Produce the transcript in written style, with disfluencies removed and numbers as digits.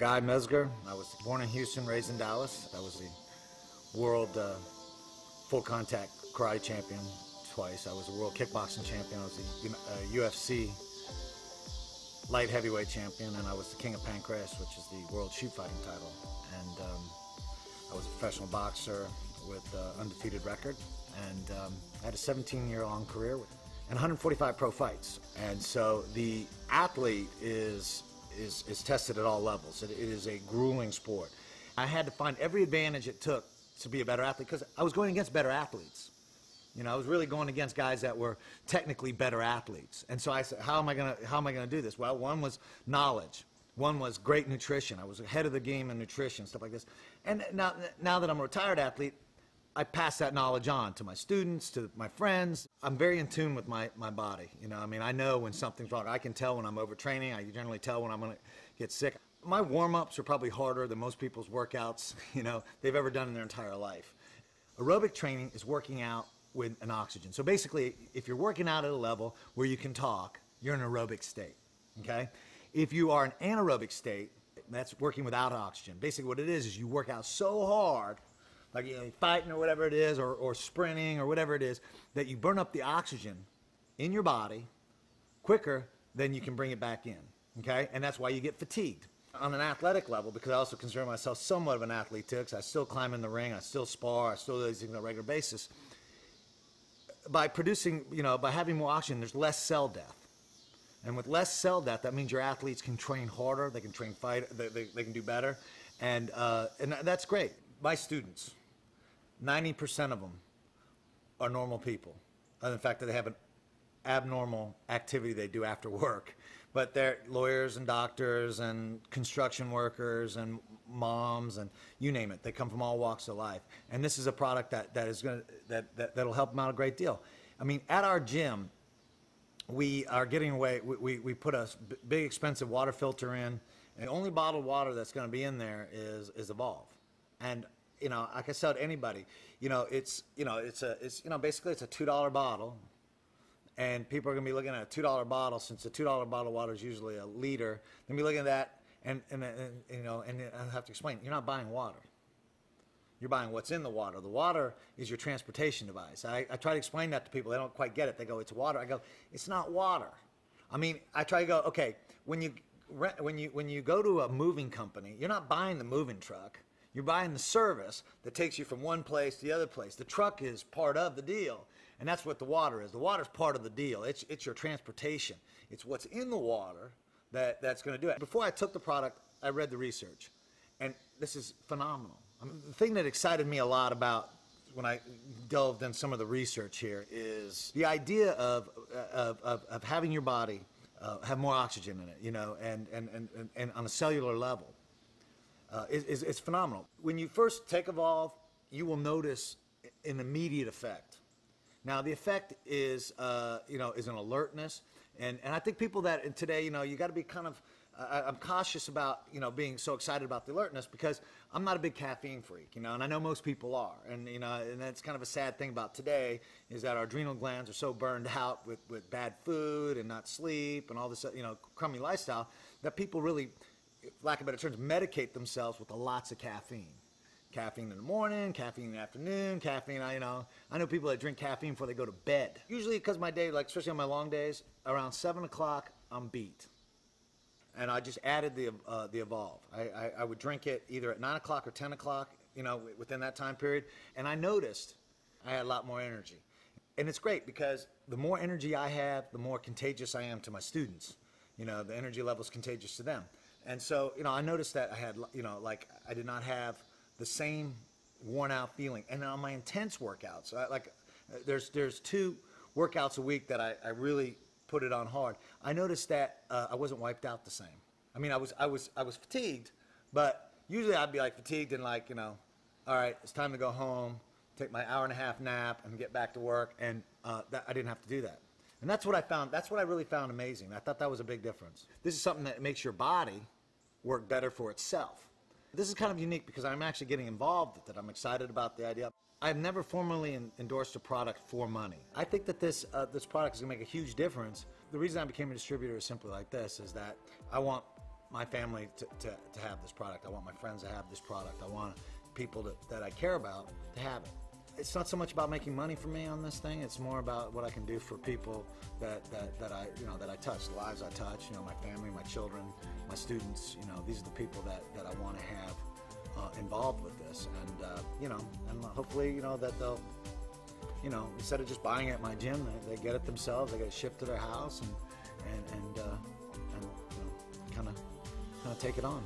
Guy Mezger. I was born in Houston, raised in Dallas. I was the world full contact karate champion twice. I was a world kickboxing champion. I was the UFC light heavyweight champion, and I was the king of pancreas, which is the world shoot fighting title. And I was a professional boxer with an undefeated record, and I had a 17-year-long career and 145 pro fights. And so the athlete is tested at all levels. It is a grueling sport. I had to find every advantage it took to be a better athlete because I was going against better athletes. You know, I was really going against guys that were technically better athletes. And so I said, how am I gonna do this? Well, one was knowledge. One was great nutrition. I was ahead of the game in nutrition, stuff like this. And now that I'm a retired athlete, I pass that knowledge on to my students, to my friends. I'm very in tune with my body. You know, I mean, I know when something's wrong. I can tell when I'm overtraining. I generally tell when I'm going to get sick. My warm-ups are probably harder than most people's workouts, you know, they've ever done in their entire life. Aerobic training is working out with an oxygen. So basically, if you're working out at a level where you can talk, you're in an aerobic state, okay? If you are in an anaerobic state, that's working without oxygen. Basically what it is you work out so hard, like fighting or whatever it is, or sprinting or whatever it is, that you burn up the oxygen in your body quicker than you can bring it back in, okay? And that's why you get fatigued. On an athletic level, because I also consider myself somewhat of an athlete too, because I still climb in the ring, I still spar, I still do these things on a regular basis. By producing, by having more oxygen, there's less cell death. And with less cell death, that means your athletes can train harder, they can train they can do better, and that's great. My students, 90% of them are normal people. In fact, they have an abnormal activity they do after work. But they're lawyers and doctors and construction workers and moms and you name it. They come from all walks of life. And this is a product that'll help them out a great deal. I mean, at our gym, we are getting away, we put a big expensive water filter in, and the only bottled water that's going to be in there is Evolv. And like I said to anybody, basically it's a $2 bottle. And people are going to be looking at a $2 bottle, since the $2 bottle of water is usually a liter. They're going to be looking at that, and I have to explain, you're not buying water. You're buying what's in the water. The water is your transportation device. I try to explain that to people. They don't quite get it. They go, it's water. I go, it's not water. I mean, I try to go, okay, when you go to a moving company, you're not buying the moving truck. You're buying the service that takes you from one place to the other place. The truck is part of the deal, and that's what the water is. The water's part of the deal. It's your transportation. It's what's in the water that's going to do it. Before I took the product, I read the research, and this is phenomenal. I mean, the thing that excited me a lot about when I delved in some of the research here is the idea of having your body have more oxygen in it, and on a cellular level. It's phenomenal. When you first take Evolv, you will notice an immediate effect. Now the effect is is an alertness, and I think people that today, you got to be kind of I'm cautious about being so excited about the alertness, because I'm not a big caffeine freak, and I know most people are, and and that's kind of a sad thing about today, is that our adrenal glands are so burned out with bad food and not sleep and all this crummy lifestyle, that people really, lack of better terms, medicate themselves with lots of caffeine. Caffeine in the morning, caffeine in the afternoon, caffeine, I know people that drink caffeine before they go to bed. Usually because my day, like especially on my long days, around 7 o'clock, I'm beat. And I just added the Evolv. I would drink it either at 9 o'clock or 10 o'clock, within that time period. And I noticed I had a lot more energy. And it's great because the more energy I have, the more contagious I am to my students. The energy level is contagious to them. And so, I noticed that I had, like I did not have the same worn out feeling. And on my intense workouts, there's 2 workouts a week that I really put it on hard. I noticed that I wasn't wiped out the same. I mean, I was fatigued, but usually I'd be like fatigued and like, all right, it's time to go home, take my hour-and-a-half nap and get back to work. And I didn't have to do that. And that's what I found. That's what I really found amazing. I thought that was a big difference. This is something that makes your body work better for itself. This is kind of unique because I'm actually getting involved with it. I'm excited about the idea. I've never formally endorsed a product for money. I think that this product is going to make a huge difference. The reason I became a distributor is simply like this, is that I want my family to have this product. I want my friends to have this product. I want people that I care about to have it. It's not so much about making money for me on this thing. It's more about what I can do for people that I touch, the lives I touch. You know, my family, my children, my students. You know, these are the people that I want to have involved with this, and and hopefully, that they'll, instead of just buying it at my gym, they get it themselves. They get it shipped to their house, and kind of take it on.